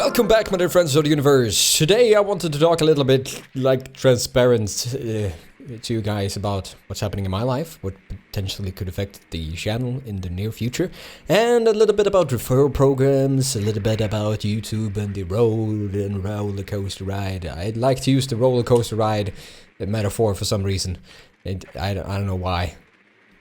Welcome back, my dear friends of the universe. Today I wanted to talk a little bit like transparent to you guys about what's happening in my life, what potentially could affect the channel in the near future, and a little bit about referral programs, a little bit about YouTube and the roller coaster ride. I'd like to use the roller coaster ride metaphor for some reason. I don't know why.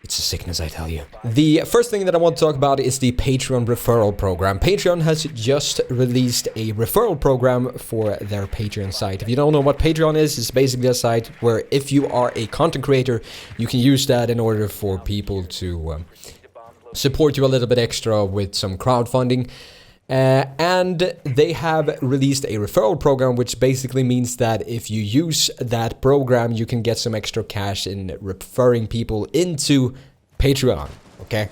It's a sickness, I tell you. The first thing that I want to talk about is the Patreon referral program. Patreon has just released a referral program for their Patreon site. If you don't know what Patreon is, it's basically a site where if you are a content creator, you can use that in order for people to support you a little bit extra with some crowdfunding. And they have released a referral program, which basically means that if you use that program, you can get some extra cash in referring people into Patreon, okay?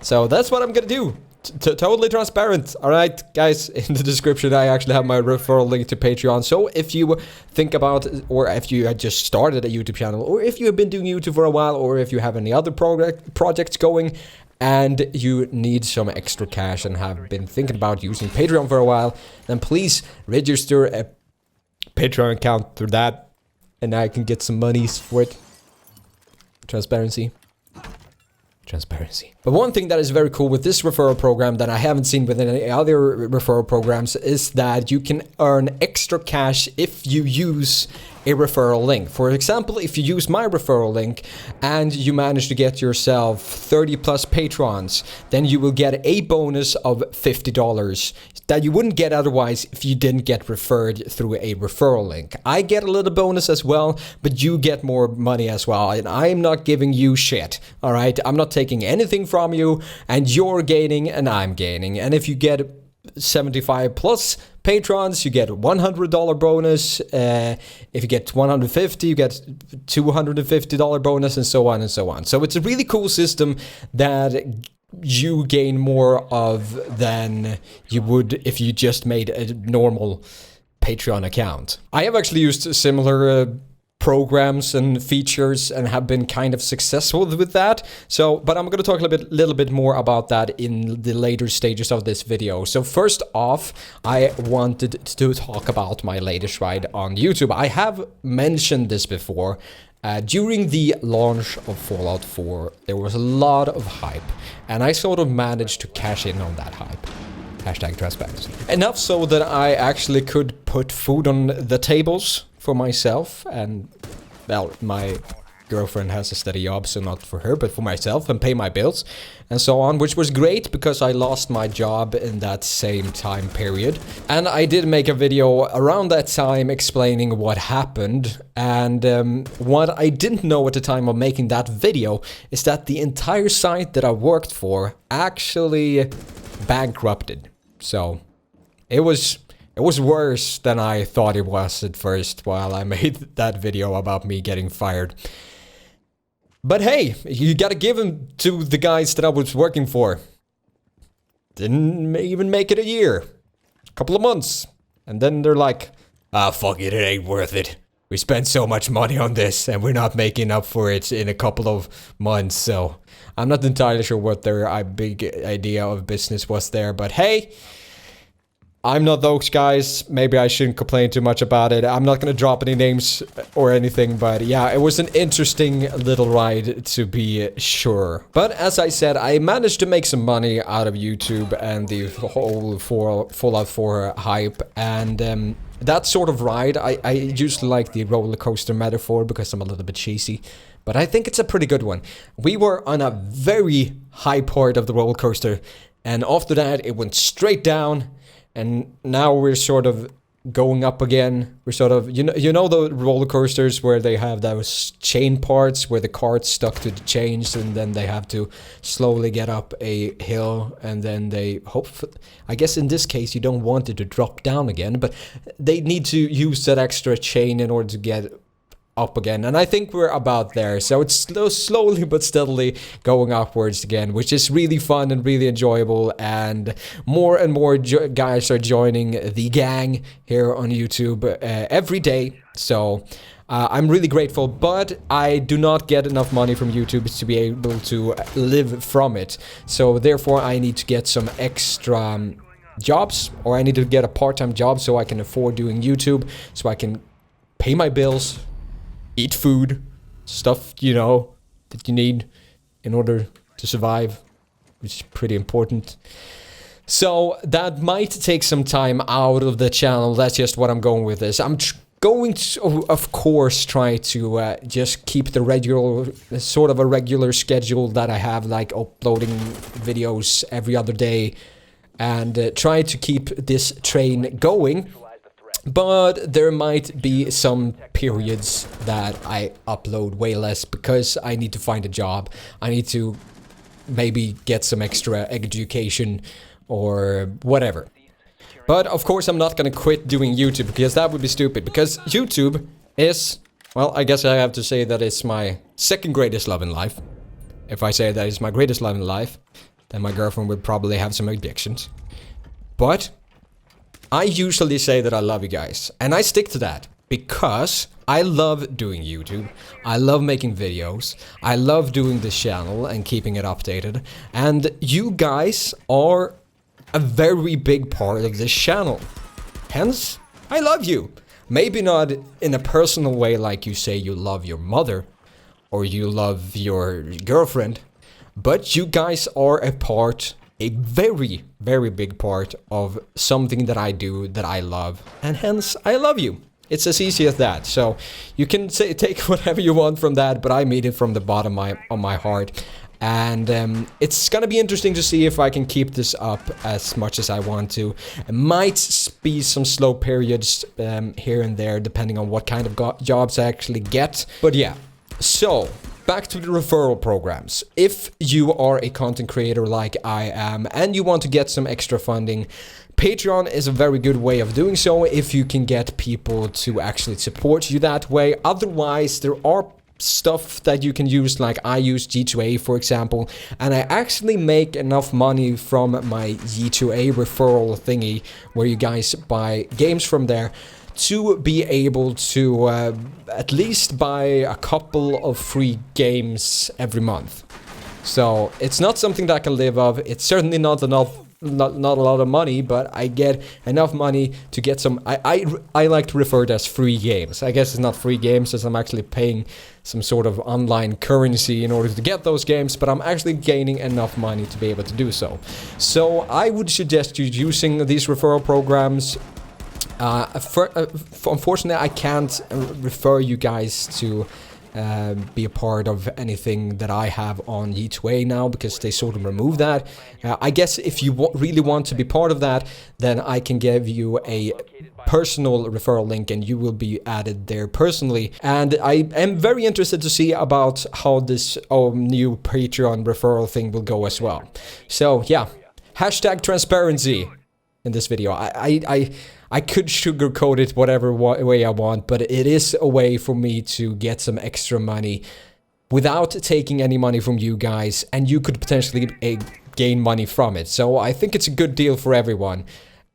So that's what I'm gonna do. Totally transparent, all right, guys? In the description, I actually have my referral link to Patreon. So if you think about, or if you had just started a YouTube channel, or if you have been doing YouTube for a while, or if you have any other projects going, and you need some extra cash and have been thinking about using Patreon for a while, then please register a Patreon account through that, and I can get some monies for it. Transparency. But one thing that is very cool with this referral program that I haven't seen with any other referral programs is that you can earn extra cash if you use a referral link. For example, if you use my referral link and you manage to get yourself 30 plus patrons, then you will get a bonus of $50 that you wouldn't get otherwise if you didn't get referred through a referral link. I get a little bonus as well, but you get more money as well, and I'm not giving you shit, all right? I'm not taking anything from you, and you're gaining and I'm gaining. And if you get 75 plus patrons, you get $100 bonus. If you get 150, you get $250 bonus, and so on and so on. So it's a really cool system that you gain more of than you would if you just made a normal Patreon account. I have actually used similar programs and features and have been kind of successful with that. So, but I'm going to talk a little bit more about that in the later stages of this video. So first off, I wanted to talk about my latest ride on YouTube. I have mentioned this before. During the launch of Fallout 4, there was a lot of hype, and I sort of managed to cash in on that hype. Hashtag transparency. Enough so that I actually could put food on the tables for myself, and well, my girlfriend has a steady job, so not for her, but for myself, and pay my bills and so on, which was great because I lost my job in that same time period. And I did make a video around that time explaining what happened, and what I didn't know at the time of making that video is that the entire site that I worked for actually bankrupted. So it was worse than I thought it was at first while I made that video about me getting fired. But hey, you gotta give them to the guys that I was working for. Didn't even make it a year. A couple of months. And then they're like, ah, fuck it, it ain't worth it. We spent so much money on this and we're not making up for it in a couple of months. So I'm not entirely sure what their big idea of business was there. But hey, I'm not those guys. Maybe I shouldn't complain too much about it. I'm not going to drop any names or anything, but yeah, it was an interesting little ride to be sure. But as I said, I managed to make some money out of YouTube and the whole Fallout 4 hype, and that sort of ride, I usually like the roller coaster metaphor because I'm a little bit cheesy, but I think it's a pretty good one. We were on a very high part of the roller coaster, and after that, it went straight down. And now we're sort of going up again. We're sort of, you know the roller coasters where they have those chain parts where the cart's stuck to the chains, and then they have to slowly get up a hill, and then they I guess in this case you don't want it to drop down again, but they need to use that extra chain in order to get up again, and I think we're about there. So it's slowly but steadily going upwards again, which is really fun and really enjoyable, and more guys are joining the gang here on YouTube every day. So I'm really grateful, but I do not get enough money from YouTube to be able to live from it. So therefore I need to get some extra jobs, or I need to get a part-time job so I can afford doing YouTube, so I can pay my bills, eat food, stuff, you know, that you need in order to survive, which is pretty important. So that might take some time out of the channel. That's just what I'm going with this. I'm going to, of course, try to just keep the sort of a regular schedule that I have, like uploading videos every other day, and try to keep this train going. But there might be some periods that I upload way less because I need to find a job. I need to maybe get some extra education or whatever. But of course I'm not gonna quit doing YouTube, because that would be stupid. Because YouTube is, well, I guess I have to say that it's my second greatest love in life. If I say that it's my greatest love in life, then my girlfriend would probably have some addictions. But I usually say that I love you guys, and I stick to that because I love doing YouTube. I love making videos. I love doing this channel and keeping it updated. And you guys are a very big part of this channel. Hence, I love you. Maybe not in a personal way like you say you love your mother or you love your girlfriend, but you guys are a very, very big part of something that I do that I love, and hence I love you. It's as easy as that. So you can take whatever you want from that, but I mean it from the bottom of my heart. And it's gonna be interesting to see if I can keep this up as much as I want to. It might be some slow periods here and there, depending on what kind of jobs I actually get. But yeah, so back to the referral programs. If you are a content creator like I am and you want to get some extra funding, Patreon is a very good way of doing so if you can get people to actually support you that way. Otherwise, there are stuff that you can use, like I use G2A for example, and I actually make enough money from my G2A referral thingy, where you guys buy games from there, to be able to at least buy a couple of free games every month. So it's not something that I can live off. It's certainly not enough. Not a lot of money, but I get enough money to get some. I like to refer to as free games. I guess it's not free games, as I'm actually paying some sort of online currency in order to get those games, but I'm actually gaining enough money to be able to do so. So I would suggest you using these referral programs. Unfortunately, I can't refer you guys to be a part of anything that I have on G2A now, because they sort of remove that. I guess if you really want to be part of that, then I can give you a personal referral link and you will be added there personally. And I am very interested to see about how this new Patreon referral thing will go as well. So yeah, hashtag transparency in this video. I could sugarcoat it whatever way I want, but it is a way for me to get some extra money without taking any money from you guys, and you could potentially gain money from it. So I think it's a good deal for everyone,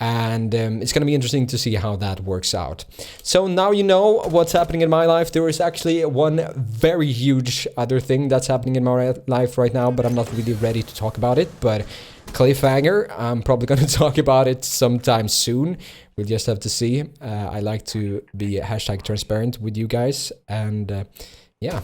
and it's going to be interesting to see how that works out. So now you know what's happening in my life. There is actually one very huge other thing that's happening in my life right now, but I'm not really ready to talk about it. But cliffhanger, I'm probably going to talk about it sometime soon. We'll just have to see. I like to be hashtag transparent with you guys, and yeah.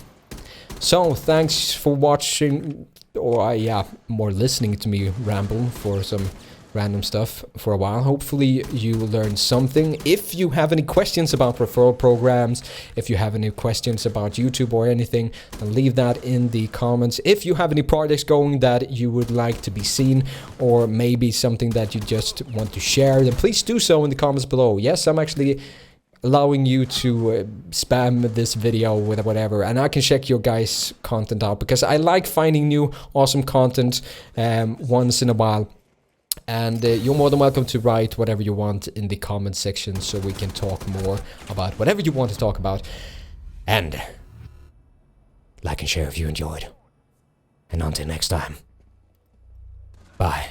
So thanks for watching, or yeah, more listening to me ramble for some random stuff for a while. Hopefully you learned something. If you have any questions about referral programs, if you have any questions about YouTube or anything, then leave that in the comments. If you have any projects going that you would like to be seen, or maybe something that you just want to share, then please do so in the comments below. Yes, I'm actually allowing you to spam this video with whatever, and I can check your guys' content out, because I like finding new awesome content once in a while. And you're more than welcome to write whatever you want in the comment section, so we can talk more about whatever you want to talk about. And like and share if you enjoyed. And until next time, bye.